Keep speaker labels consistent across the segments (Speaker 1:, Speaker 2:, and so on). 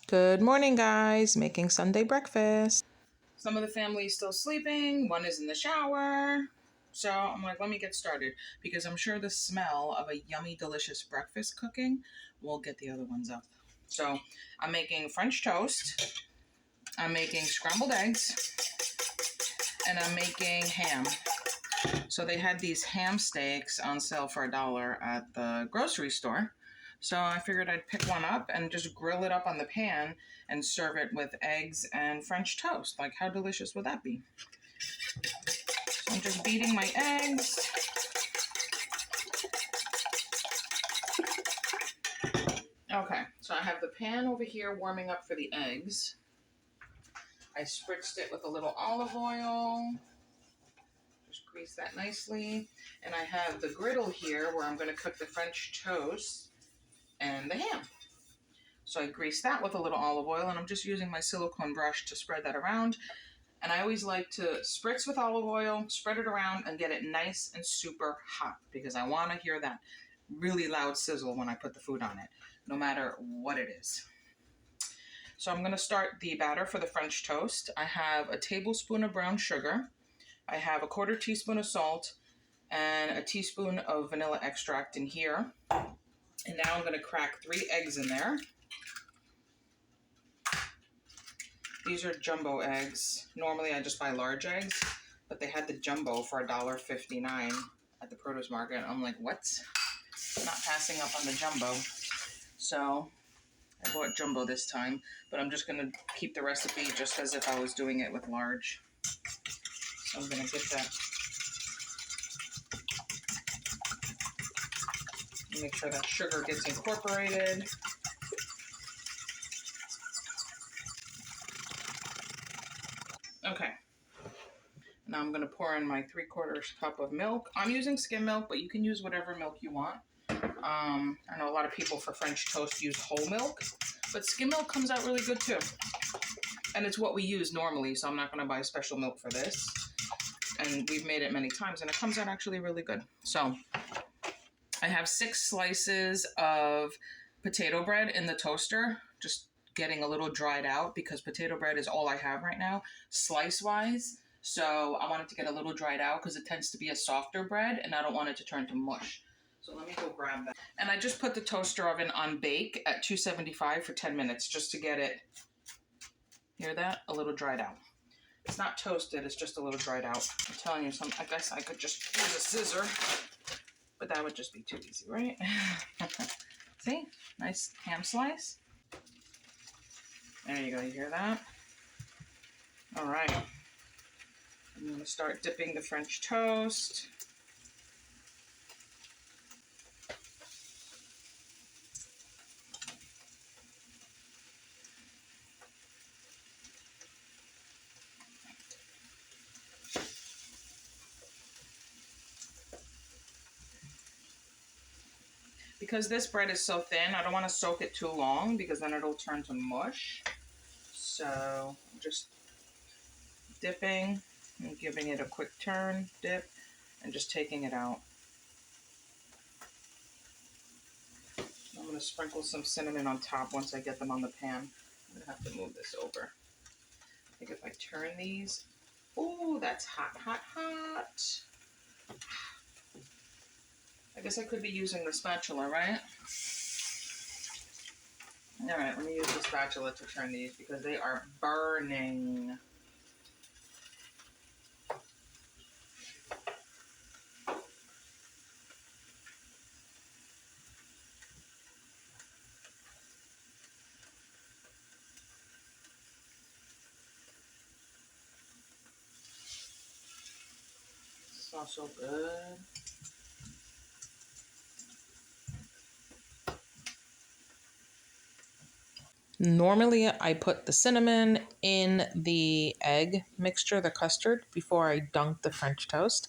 Speaker 1: Good morning, guys. Making Sunday breakfast. Some of the family is still sleeping. One is in the shower. So I'm like, let me get started because I'm sure the smell of a yummy, delicious breakfast cooking will get the other ones up. So I'm making French toast. I'm making scrambled eggs. And I'm making ham. So they had these ham steaks on sale for $1 at the grocery store. So I figured I'd pick one up and just grill it up on the pan and serve it with eggs and French toast. Like, how delicious would that be? So I'm just beating my eggs. Okay, so I have the pan over here warming up for the eggs. I spritzed it with a little olive oil. Just grease that nicely. And I have the griddle here where I'm going to cook the French toast and the ham. So I grease that with a little olive oil, and I'm just using my silicone brush to spread that around. And I always like to spritz with olive oil, spread it around, and get it nice and super hot because I want to hear that really loud sizzle when I put the food on it, no matter what it is. So I'm going to start the batter for the French toast. I have a tablespoon of brown sugar. I have a 1/4 teaspoon of salt and a teaspoon of vanilla extract in here. And now I'm going to crack 3 eggs in there. These are jumbo eggs. Normally I just buy large eggs, but they had the jumbo for $1.59 at the produce market. I'm like, what? I'm not passing up on the jumbo. So I bought jumbo this time, but I'm just going to keep the recipe just as if I was doing it with large. So I'm going to get that. Make sure that sugar gets incorporated. Okay. Now I'm going to pour in my 3/4 cup of milk. I'm using skim milk, but you can use whatever milk you want. I know a lot of people for French toast use whole milk, but skim milk comes out really good too. And it's what we use normally, so I'm not going to buy special milk for this. And we've made it many times, and it comes out actually really good. So I have 6 slices of potato bread in the toaster, just getting a little dried out because potato bread is all I have right now, slice-wise. So I want it to get a little dried out because it tends to be a softer bread, and I don't want it to turn to mush. So let me go grab that. And I just put the toaster oven on bake at 275 for 10 minutes just to get it, hear that? A little dried out. It's not toasted, it's just a little dried out. I'm telling you something, I guess I could just use a scissor, but that would just be too easy, right? See? Nice ham slice. There you go, you hear that? All right. I'm gonna start dipping the French toast. Because this bread is so thin, I don't want to soak it too long because then it'll turn to mush. So I'm just dipping and giving it a quick turn, dip, and just taking it out. I'm going to sprinkle some cinnamon on top once I get them on the pan. I'm going to have to move this over. I think if I turn these, ooh, that's hot, hot, hot. I guess I could be using the spatula, right? All right, let me use the spatula to turn these because they are burning. Smells so good. Normally, I put the cinnamon in the egg mixture, the custard, before I dunk the French toast,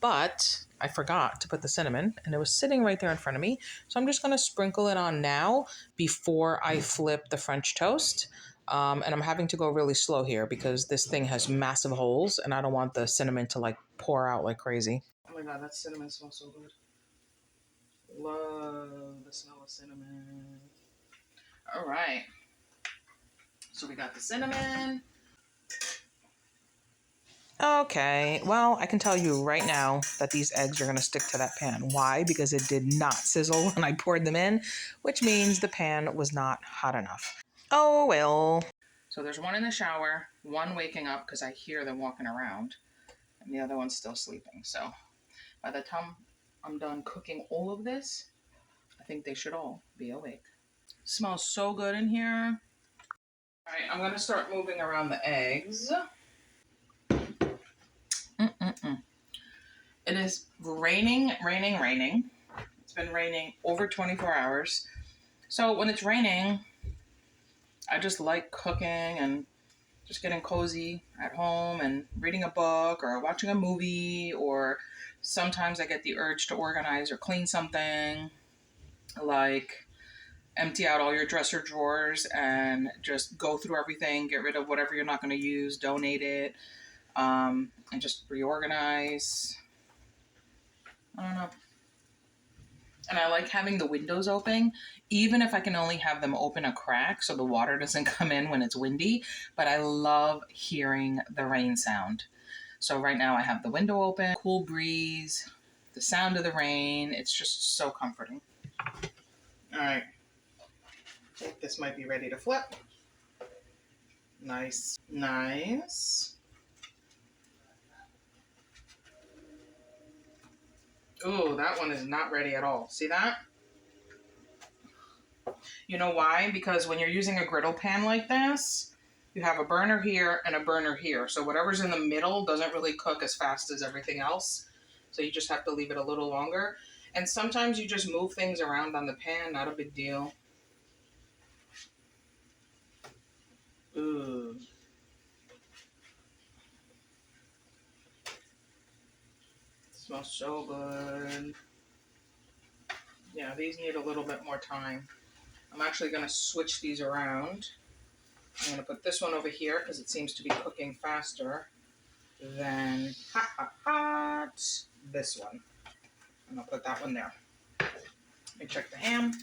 Speaker 1: but I forgot to put the cinnamon, and it was sitting right there in front of me. So I'm just going to sprinkle it on now before I flip the French toast. And I'm having to go really slow here because this thing has massive holes, and I don't want the cinnamon to like pour out like crazy. Oh my God, that cinnamon smells so good. Love the smell of cinnamon. All right. So we got the cinnamon.
Speaker 2: Okay, well, I can tell you right now that these eggs are going to stick to that pan. Why? Because it did not sizzle when I poured them in, which means the pan was not hot enough. Oh, well.
Speaker 1: So there's one in the shower, one waking up because I hear them walking around, and the other one's still sleeping. So by the time I'm done cooking all of this, I think they should all be awake. Smells so good in here. All right, I'm going to start moving around the eggs. It is raining. It's been raining over 24 hours. So when it's raining, I just like cooking and just getting cozy at home and reading a book or watching a movie, or sometimes I get the urge to organize or clean something, like empty out all your dresser drawers and just go through everything, get rid of whatever you're not going to use, donate it, and just reorganize. I don't know. And I like having the windows open, even if I can only have them open a crack so the water doesn't come in when it's windy. But I love hearing the rain sound. So right now I have the window open, cool breeze, the sound of the rain. It's just so comforting. All right. I think this might be ready to flip. Nice. Nice. Ooh, that one is not ready at all. See that? You know why? Because when you're using a griddle pan like this, you have a burner here and a burner here. So whatever's in the middle doesn't really cook as fast as everything else. So you just have to leave it a little longer. And sometimes you just move things around on the pan, not a big deal. Ooh. It smells so good. Yeah, these need a little bit more time. I'm actually going to switch these around. I'm going to put this one over here because it seems to be cooking faster than this one. And I'll put that one there. Let me check the ham.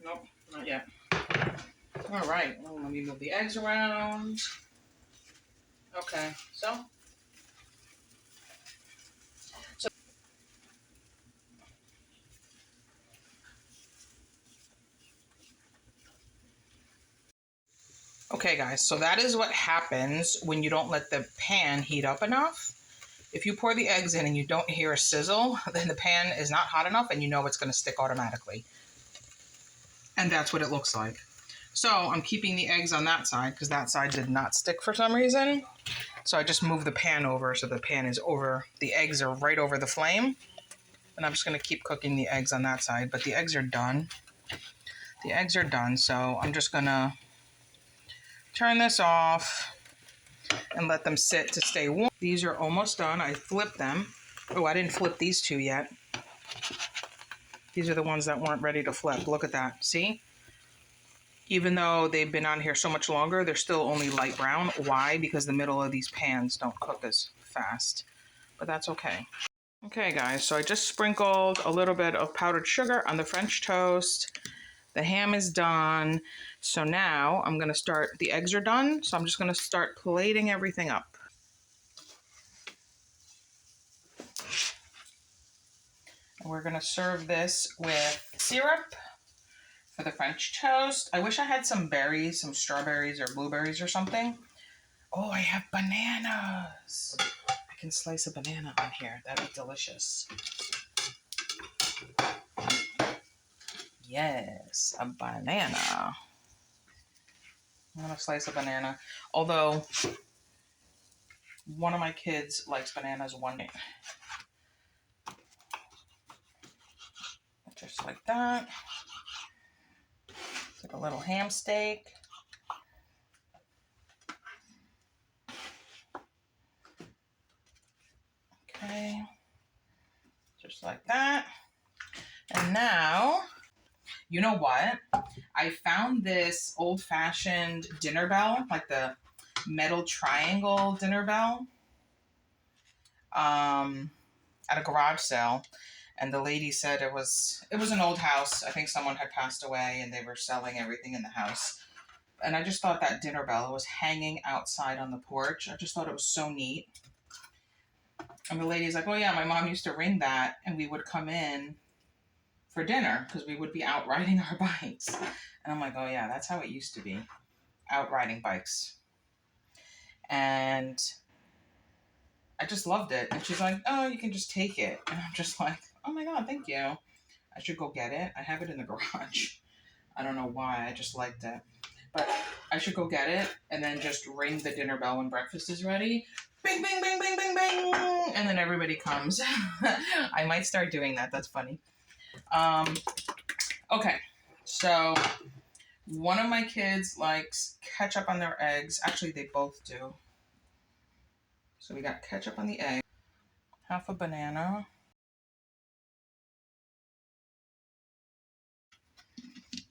Speaker 1: Nope, not yet. All right, well, let me move the eggs around. Okay, so. Okay, guys, so that is what happens when you don't let the pan heat up enough. If you pour the eggs in and you don't hear a sizzle, then the pan is not hot enough and you know it's going to stick automatically. And that's what it looks like. So I'm keeping the eggs on that side because that side did not stick for some reason. So I just moved the pan over so the pan is over, the eggs are right over the flame. And I'm just going to keep cooking the eggs on that side, but the eggs are done. The eggs are done, so I'm just going to turn this off and let them sit to stay warm. These are almost done. I flipped them. Oh, I didn't flip these two yet. These are the ones that weren't ready to flip. Look at that. See? Even though they've been on here so much longer, they're still only light brown. Why? Because the middle of these pans don't cook as fast. But that's okay. Okay, guys, so I just sprinkled a little bit of powdered sugar on the French toast. The ham is done. So now I'm going to start, the eggs are done, so I'm just going to start plating everything up. And we're going to serve this with syrup for the French toast. I wish I had some berries, some strawberries or blueberries or something. Oh, I have bananas. I can slice a banana on here. That'd be delicious. Yes, a banana. I'm going to slice a banana. Although, one of my kids likes bananas one day. Just like that. It's like a little ham steak. Okay. Just like that. And now, you know what? I found this old-fashioned dinner bell, like the metal triangle dinner bell, at a garage sale. And the lady said it was an old house. I think someone had passed away and they were selling everything in the house. And I just thought that dinner bell was hanging outside on the porch. I just thought it was so neat. And the lady's like, oh yeah, my mom used to ring that and we would come in for dinner because we would be out riding our bikes. And I'm like, oh yeah, that's how it used to be, out riding bikes. And I just loved it. And she's like, oh, you can just take it. And I'm just like, oh my God, thank you. I should go get it. I have it in the garage. I don't know why, I just liked it. But I should go get it and then just ring the dinner bell when breakfast is ready. Bing, bing, bing, bing, bing, bing. And then everybody comes. I might start doing that. That's funny. Okay, so one of my kids likes ketchup on their eggs. Actually, they both do. So we got ketchup on the egg. Half a banana.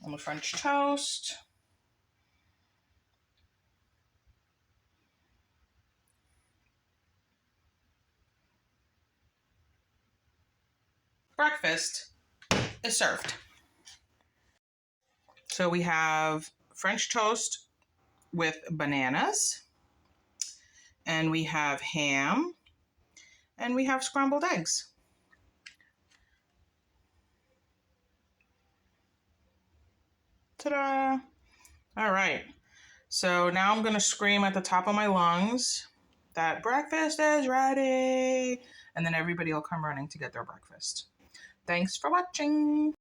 Speaker 1: On the French toast. Breakfast is served. So we have French toast with bananas, and we have ham, and we have scrambled eggs. Ta-da! All right. So now I'm going to scream at the top of my lungs that breakfast is ready, and then everybody will come running to get their breakfast. Thanks for watching.